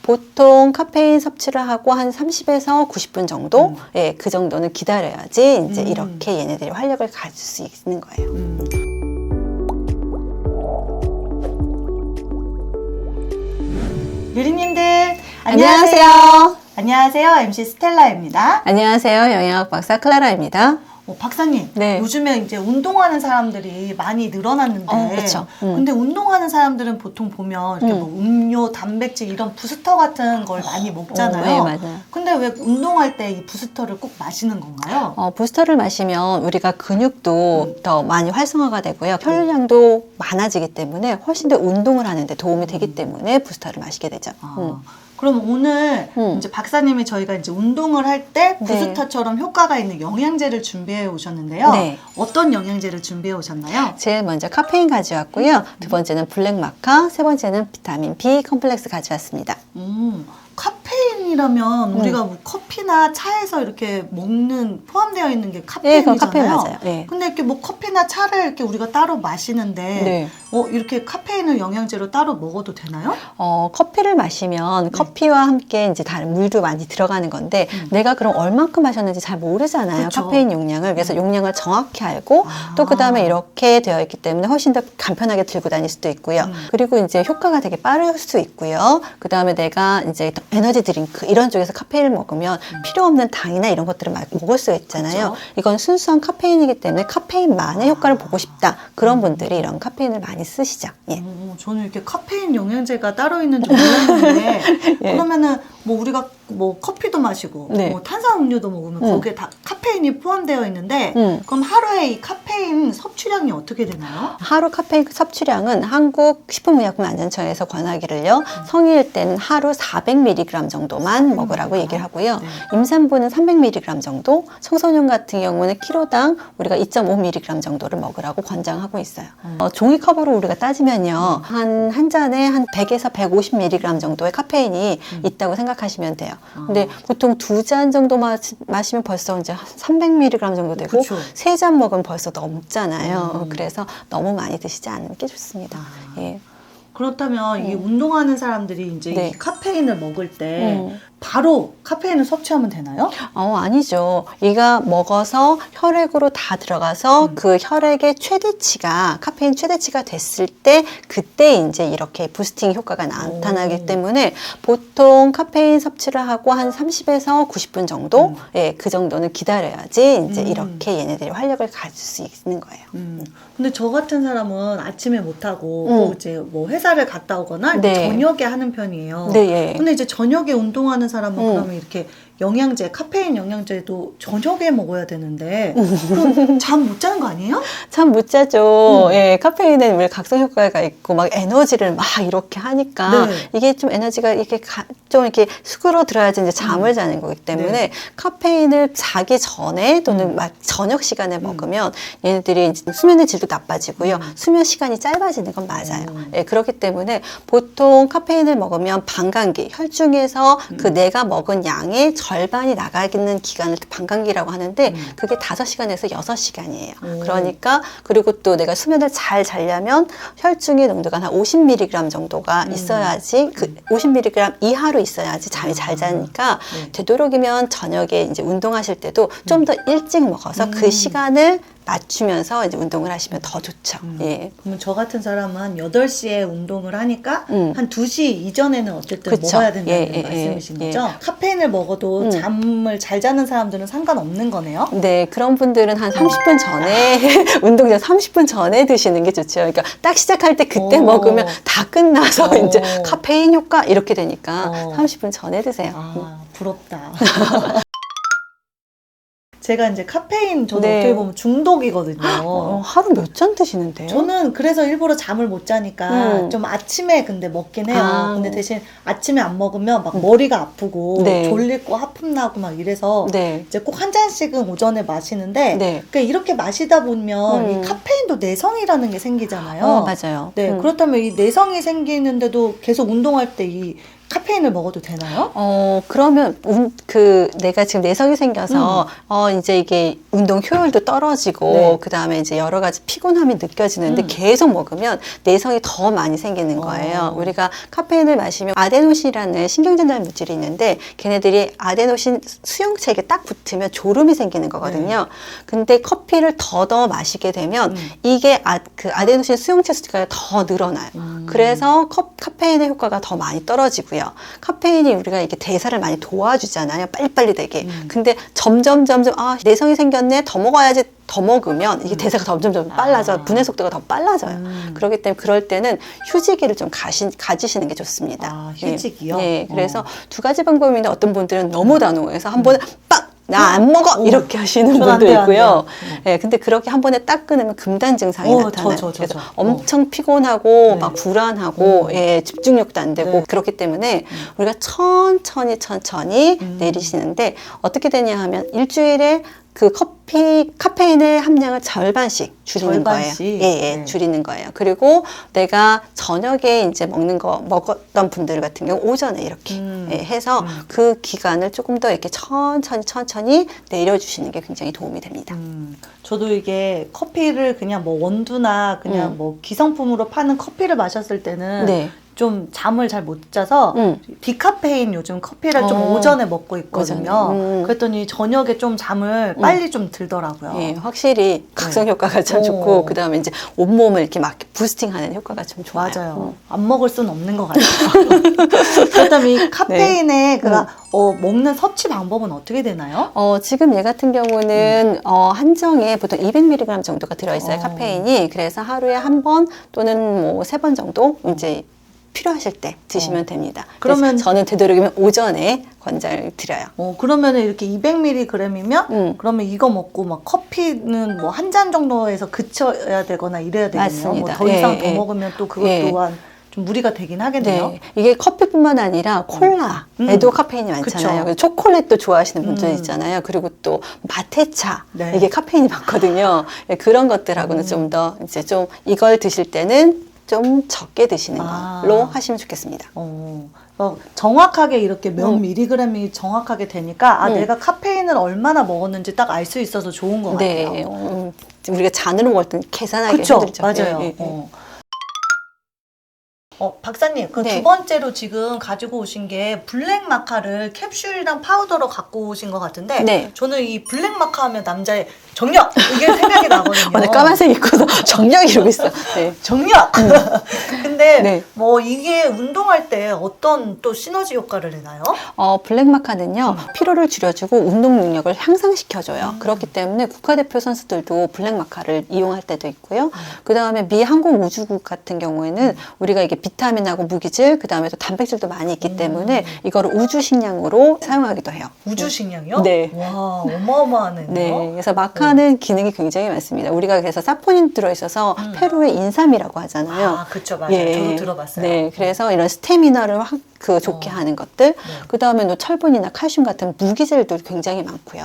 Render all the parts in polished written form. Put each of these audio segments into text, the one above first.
보통 카페인 섭취를 하고 한 30에서 90분 정도, 예, 그 정도는 기다려야지 이제 이렇게 얘네들이 활력을 가질 수 있는 거예요. 유리님들 안녕하세요. 안녕하세요. MC 스텔라입니다. 안녕하세요. 영양학 박사 클라라입니다. 박사님, 네. 요즘에 이제 운동하는 사람들이 많이 늘어났는데, 그쵸. 근데 운동하는 사람들은 보통 보면 이렇게 뭐 음료, 단백질 이런 부스터 같은 걸 많이 먹잖아요. 네, 맞아요. 근데 왜 운동할 때 이 부스터를 꼭 마시는 건가요? 부스터를 마시면 우리가 근육도 더 많이 활성화가 되고요. 혈량도 많아지기 때문에 훨씬 더 운동을 하는데 도움이 되기 때문에 부스터를 마시게 되죠. 그럼 오늘 이제 박사님이 저희가 이제 운동을 할 때 부스터처럼 효과가 있는 영양제를 준비해 오셨는데요. 네. 어떤 영양제를 준비해 오셨나요? 제일 먼저 카페인 가져왔고요. 두 번째는 블랙마카, 세 번째는 비타민 B 컴플렉스 가져왔습니다. 카페인이라면 우리가 뭐 커피나 차에서 이렇게 먹는 포함되어 있는 게 예, 카페인이잖아요. 그건 카페인 맞아요. 예. 근데 이렇게 뭐 커피나 차를 이렇게 우리가 따로 마시는데 네. 이렇게 카페인을 영양제로 따로 먹어도 되나요? 커피를 마시면 커피와 함께 이제 다른 물도 많이 들어가는 건데 내가 그럼 얼만큼 마셨는지 잘 모르잖아요. 그쵸. 카페인 용량을. 그래서 용량을 정확히 알고 또 그다음에 이렇게 되어 있기 때문에 훨씬 더 간편하게 들고 다닐 수도 있고요. 그리고 이제 효과가 되게 빠를 수 있고요. 그다음에 내가 이제 에너지 드링크 이런 쪽에서 카페인을 먹으면 필요 없는 당이나 이런 것들을 막 먹을 수가 있잖아요. 그쵸. 이건 순수한 카페인이기 때문에 카페인만의 효과를 보고 싶다. 그런 분들이 이런 카페인을 많이 쓰시죠. 예. 저는 이렇게 카페인 영양제가 따로 있는 줄 몰랐는데 예. 그러면은 뭐 우리가 뭐 커피도 마시고 네. 뭐 탄산음료도 먹으면 거기에 다 카페인이 포함되어 있는데 그럼 하루에 이 카페인 섭취량이 어떻게 되나요? 하루 카페인 섭취량은 한국 식품의약품안전처에서 권하기를요. 성인일 때는 하루 400mg 정도만 먹으라고 얘기를 하고요. 임산부는 300mg 정도, 청소년 같은 경우는 키로당 우리가 2.5mg 정도를 먹으라고 권장하고 있어요. 종이컵으로 우리가 따지면요. 한 잔에 한 100에서 150mg 정도의 카페인이 있다고 생각하시면 돼요. 근데 보통 2잔 정도 마시면 벌써 이제 300mg 정도 되고 그쵸. 3잔 먹으면 벌써 넘잖아요. 그래서 너무 많이 드시지 않는 게 좋습니다. 예. 그렇다면 이 운동하는 사람들이 이제 네. 이 카페인을 먹을 때 바로 카페인을 섭취하면 되나요? 아니죠. 이가 먹어서 혈액으로 다 들어가서 그 혈액의 최대치가 카페인 최대치가 됐을 때 그때 이제 이렇게 부스팅 효과가 나타나기 때문에 보통 카페인 섭취를 하고 한 30에서 90분 정도, 예, 그 정도는 기다려야지 이제 이렇게 얘네들이 활력을 가질 수 있는 거예요. 근데 저 같은 사람은 아침에 못 하고 꼭 이제 뭐 회사를 갔다 오거나 네. 저녁에 하는 편이에요. 네, 예. 근데 이제 저녁에 운동하는 사람은 그러면 이렇게 영양제, 카페인 영양제도 저녁에 먹어야 되는데 그럼 잠 못 자는 거 아니에요? 참 못 자죠. 예, 카페인은 우리 각성 효과가 있고 막 에너지를 막 이렇게 하니까 네. 이게 좀 에너지가 이렇게 좀 이렇게 수그러 들어야지 이제 잠을 자는 거기 때문에 네. 카페인을 자기 전에 또는 막 저녁 시간에 먹으면 얘네들이 이제 수면의 질도 나빠지고요. 수면 시간이 짧아지는 건 맞아요. 예, 그렇기 때문에 보통 카페인을 먹으면 반감기, 혈중에서 그 내가 먹은 양의 절반이 나가는 기간을 반감기라고 하는데 그게 5시간에서 6시간이에요. 그러니까 그리고 또 내가 수면을 잘 자려면 혈중의 농도가 한 50mg 정도가 있어야지 그 50mg 이하로 있어야지 잠이 잘 자니까 되도록이면 저녁에 이제 운동하실 때도 좀 더 일찍 먹어서 그 시간을 맞추면서 이제 운동을 하시면 더 좋죠. 예. 그러면 저 같은 사람은 8시에 운동을 하니까 한 2시 이전에는 어쨌든 그쵸. 먹어야 된다는 예, 말씀이신 예. 거죠? 카페인을 먹어도 잠을 잘 자는 사람들은 상관없는 거네요? 네, 그런 분들은 한 30분 전에 운동 전 30분 전에 드시는 게 좋죠. 그러니까 딱 시작할 때 그때 먹으면 다 끝나서 이제 카페인 효과 이렇게 되니까 30분 전에 드세요. 부럽다. 제가 이제 카페인 저도 네. 어떻게 보면 중독이거든요. 하루 몇 잔 드시는데요? 저는 그래서 일부러 잠을 못 자니까 좀 아침에 근데 먹긴 해요. 근데 대신 아침에 안 먹으면 막 머리가 아프고 네. 졸리고 하품 나고 막 이래서 네. 이제 꼭 한 잔씩은 오전에 마시는데 네. 그러니까 이렇게 마시다 보면 이 카페인도 내성이라는 게 생기잖아요. 맞아요. 네, 그렇다면 이 내성이 생기는데도 계속 운동할 때 이 카페인을 먹어도 되나요? 그러면 내가 지금 내성이 생겨서 이제 이게 운동 효율도 떨어지고 네. 그다음에 이제 여러 가지 피곤함이 느껴지는데 계속 먹으면 내성이 더 많이 생기는 거예요. 우리가 카페인을 마시면 아데노신이라는 신경전달 물질이 있는데 걔네들이 아데노신 수용체에 딱 붙으면 졸음이 생기는 거거든요. 근데 커피를 더 마시게 되면 이게 그 아데노신 수용체 수가 더 늘어나요. 그래서 카페인의 효과가 더 많이 떨어지고요. 카페인이 우리가 이게 대사를 많이 도와주잖아요. 빨리빨리 되게. 근데 점점 내성이 생겼네. 더 먹어야지. 더 먹으면 이게 대사가 점점 빨라져. 분해 속도가 더 빨라져요. 그렇기 때문에 그럴 때는 휴지기를 좀 가지시는 게 좋습니다. 아, 휴지기요? 네. 그래서 두 가지 방법인데 어떤 분들은 너무 단호해서 한 번에 빡! 나 안 먹어! 이렇게 하시는 전 안 분도 돼요, 안 있고요. 돼요. 네, 근데 그렇게 한 번에 딱 끊으면 금단 증상이 나타나요. 그래서 엄청 피곤하고 막 불안하고 집중력도 안 되고 네. 그렇기 때문에 우리가 천천히 내리시는데 어떻게 되냐 하면 일주일에 그 카페인의 함량을 절반씩 줄이는 거예요. 네. 줄이는 거예요. 그리고 내가 저녁에 이제 먹었던 분들 같은 경우 오전에 이렇게 해서 그 기간을 조금 더 이렇게 천천히 내려주시는 게 굉장히 도움이 됩니다. 저도 이게 커피를 그냥 뭐 원두나 그냥 뭐 기성품으로 파는 커피를 마셨을 때는 좀 잠을 잘 못 자서 디카페인 요즘 커피를 좀 오전에 먹고 있거든요. 그랬더니 저녁에 좀 잠을 빨리 좀 들더라고요. 예, 확실히 각성 효과가 참 좋고 그다음에 이제 온몸을 이렇게 막 부스팅하는 효과가 좀 좋아요. 맞아요. 안 먹을 수는 없는 것 같아요. 그렇다면 이 카페인의 먹는 섭취 방법은 어떻게 되나요? 지금 얘 같은 경우는 한정에 보통 200mg 정도가 들어있어요. 카페인이. 그래서 하루에 한 번 또는 뭐 3번 정도 이제 필요하실 때 드시면 됩니다. 그러면 저는 되도록이면 오전에 권장을 드려요. 그러면 이렇게 200mg이면 그러면 이거 먹고 막 커피는 뭐 한 잔 정도에서 그쳐야 되거나 이래야 되겠네요. 맞습니다. 뭐 더 이상 더 먹으면 또 그것 또한 좀 무리가 되긴 하겠네요. 네. 이게 커피뿐만 아니라 콜라에도 카페인이 많잖아요. 그래서 초콜릿도 좋아하시는 분들 있잖아요. 그리고 또 마테차 이게 카페인이 많거든요. 그런 것들하고는 좀 더 이제 좀 이걸 드실 때는 좀 적게 드시는 걸로 하시면 좋겠습니다. 정확하게 이렇게 몇 밀리그램이 정확하게 되니까 내가 카페인을 얼마나 먹었는지 딱 알 수 있어서 좋은 것 같아요. 우리가 잔으로 먹을 때는 계산하기 그쵸? 힘들죠. 맞아요. 박사님, 그 두 번째로 지금 가지고 오신 게 블랙 마카를 캡슐이랑 파우더로 갖고 오신 것 같은데 저는 이 블랙 마카 하면 남자의 정력! 이게 생각이 나거든요. 오늘 까만색 입고서 정력 이러고 있어. 정력! 근데 뭐 이게 운동할 때 어떤 또 시너지 효과를 내나요? 블랙 마카는요, 피로를 줄여주고 운동 능력을 향상시켜줘요. 그렇기 때문에 국가대표 선수들도 블랙 마카를 이용할 때도 있고요. 그 다음에 미 항공우주국 같은 경우에는 우리가 이게 비타민하고 무기질, 그 다음에 또 단백질도 많이 있기 때문에 이거를 우주식량으로 사용하기도 해요. 우주식량이요? 네. 와, 어마어마하네요. 네. 그래서 마카는 기능이 굉장히 많습니다. 우리가 그래서 사포닌 들어있어서 페루의 인삼이라고 하잖아요. 아, 그쵸, 맞아요. 저도 들어봤어요. 네. 그래서 이런 스태미너를 좋게 하는 것들, 그 다음에 또 철분이나 칼슘 같은 무기질도 굉장히 많고요.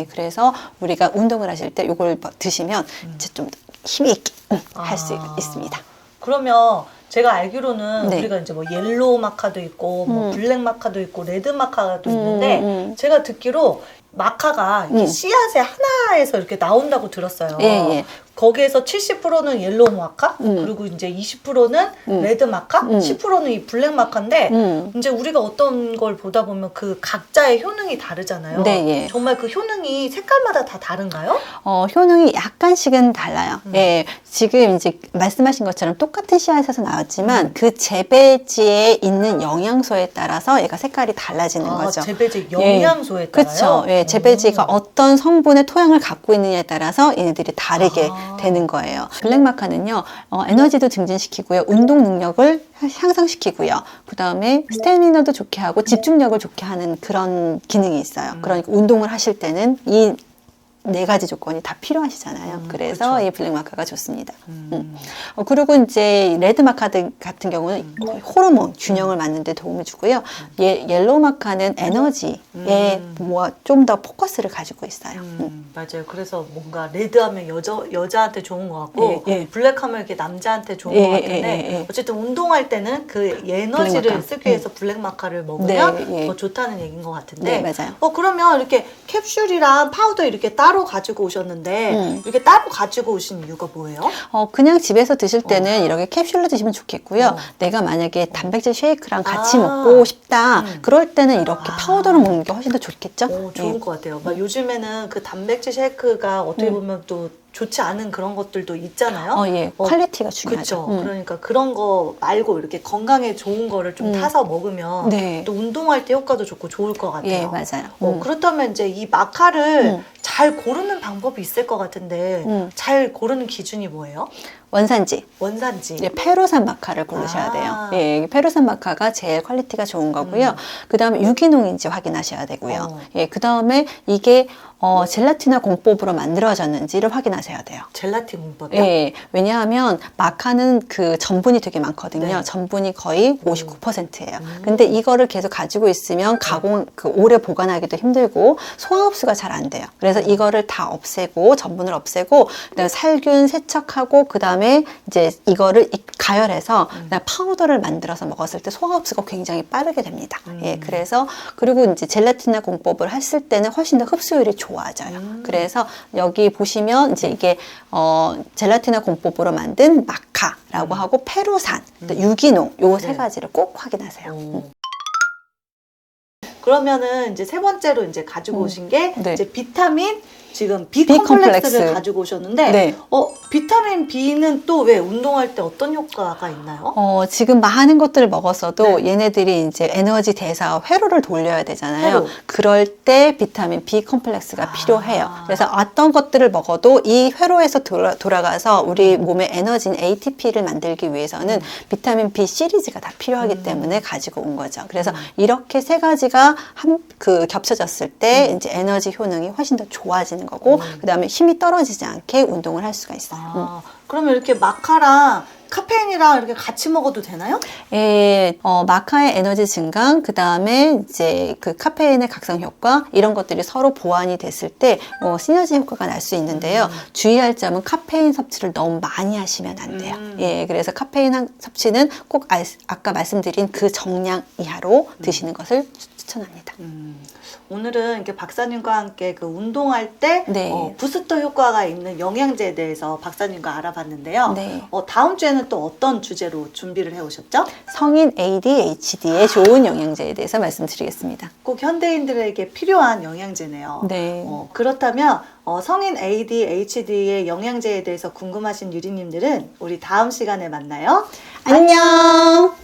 그래서 우리가 운동을 하실 때 이걸 드시면 이제 좀 힘이 있게 할 수 있습니다. 그러면 제가 알기로는 우리가 이제 뭐 옐로우 마카도 있고 뭐 블랙 마카도 있고 레드 마카도 있는데 제가 듣기로 마카가 이렇게 씨앗의 하나에서 이렇게 나온다고 들었어요. 거기에서 70%는 옐로우 마카, 그리고 이제 20%는 레드 마카, 10%는 이 블랙 마카인데 이제 우리가 어떤 걸 보다 보면 그 각자의 효능이 다르잖아요. 정말 그 효능이 색깔마다 다 다른가요? 효능이 약간씩은 달라요. 지금 이제 말씀하신 것처럼 똑같은 씨앗에서 나왔지만 그 재배지에 있는 영양소에 따라서 얘가 색깔이 달라지는 거죠. 재배지 영양소에 따라요? 그렇죠. 재배지가 어떤 성분의 토양을 갖고 있느냐에 따라서 얘네들이 다르게 되는 거예요. 블랙 마카는요, 에너지도 증진시키고요, 운동 능력을 향상시키고요, 그 다음에 스태미너도 좋게 하고 집중력을 좋게 하는 그런 기능이 있어요. 그러니까 운동을 하실 때는 이 네 가지 조건이 다 필요하시잖아요. 그래서 그쵸. 이 블랙 마카가 좋습니다. 그리고 이제 레드 마카 같은 경우는 호르몬 균형을 맞는 데 도움을 주고요. 옐로우 마카는 에너지에 뭐 좀 더 포커스를 가지고 있어요. 맞아요. 그래서 뭔가 레드하면 여자한테 좋은 것 같고 예. 블랙하면 이렇게 남자한테 좋은 예, 것 같은데 예. 어쨌든 운동할 때는 그 에너지를 블랙 마카. 쓰기 위해서 블랙 마카를 먹으면 네, 예. 더 좋다는 얘기인 것 같은데 네, 맞아요. 그러면 이렇게 캡슐이랑 파우더 이렇게 따로 가지고 오셨는데 이렇게 따로 가지고 오신 이유가 뭐예요? 그냥 집에서 드실 때는 이렇게 캡슐로 드시면 좋겠고요. 내가 만약에 단백질 쉐이크랑 같이 먹고 싶다. 그럴 때는 이렇게 파우더로 먹는 게 훨씬 더 좋겠죠? 좋은 것 같아요. 막 요즘에는 그 단백질 쉐이크가 어떻게 보면 또 좋지 않은 그런 것들도 있잖아요. 예. 퀄리티가 중요하죠. 그렇죠. 그러니까 그런 거 말고 이렇게 건강에 좋은 거를 좀 타서 먹으면 네. 또 운동할 때 효과도 좋고 좋을 것 같아요. 예, 맞아요. 그렇다면 이제 이 마카를 잘 고르는 방법이 있을 것 같은데 잘 고르는 기준이 뭐예요? 원산지. 원산지. 예, 페루산 마카를 고르셔야 돼요. 예, 페루산 마카가 제일 퀄리티가 좋은 거고요. 그 다음에 유기농인지 확인하셔야 되고요. 예, 그 다음에 이게 젤라틴화 공법으로 만들어졌는지를 확인하셔야 돼요. 젤라틴 공법이요? 예, 왜냐하면 마카는 그 전분이 되게 많거든요. 네. 전분이 거의 59%예요. 근데 이거를 계속 가지고 있으면 오래 보관하기도 힘들고 소화 흡수가 잘 안 돼요. 그래서 이거를 다 없애고 전분을 없애고 그다음에 살균 세척하고 그다음에 이제 이거를 가열해서 그다음에 파우더를 만들어서 먹었을 때 소화 흡수가 굉장히 빠르게 됩니다. 예, 그래서 그리고 이제 젤라틴화 공법을 했을 때는 훨씬 더 흡수율이 좋아져요. 그래서 여기 보시면 이제 이게 젤라틴화 공법으로 만든 마카라고 하고 페루산, 유기농 요 세 가지를 꼭 확인하세요. 그러면은 이제 세 번째로 이제 가지고 오신 게 네. 이제 비타민 지금 B B 컴플렉스를 컴플렉스. 가지고 오셨는데 네. 비타민 B는 또 왜 운동할 때 어떤 효과가 있나요? 지금 많은 것들을 먹었어도 네. 얘네들이 이제 에너지 대사 회로를 돌려야 되잖아요. 회로. 그럴 때 비타민 B 컴플렉스가 필요해요. 그래서 어떤 것들을 먹어도 이 회로에서 돌아가서 우리 몸의 에너지인 ATP를 만들기 위해서는 비타민 B 시리즈가 다 필요하기 때문에 가지고 온 거죠. 그래서 이렇게 세 가지가 겹쳐졌을 때 이제 에너지 효능이 훨씬 더 좋아지는 거고 그다음에 힘이 떨어지지 않게 운동을 할 수가 있어요. 그러면 이렇게 마카랑 카페인이랑 이렇게 같이 먹어도 되나요? 예, 마카의 에너지 증강, 그 다음에 이제 그 카페인의 각성 효과, 이런 것들이 서로 보완이 됐을 때, 시너지 효과가 날 수 있는데요. 주의할 점은 카페인 섭취를 너무 많이 하시면 안 돼요. 예, 그래서 카페인 섭취는 꼭 아까 말씀드린 그 정량 이하로 드시는 것을 추천합니다. 오늘은 이렇게 박사님과 함께 그 운동할 때 네. 부스터 효과가 있는 영양제에 대해서 박사님과 알아봤는데요. 네. 다음 주에는 또 어떤 주제로 준비를 해오셨죠? 성인 ADHD에 좋은 영양제에 대해서 말씀드리겠습니다. 꼭 현대인들에게 필요한 영양제네요. 네. 그렇다면 성인 ADHD의 영양제에 대해서 궁금하신 유리님들은 우리 다음 시간에 만나요. 안녕!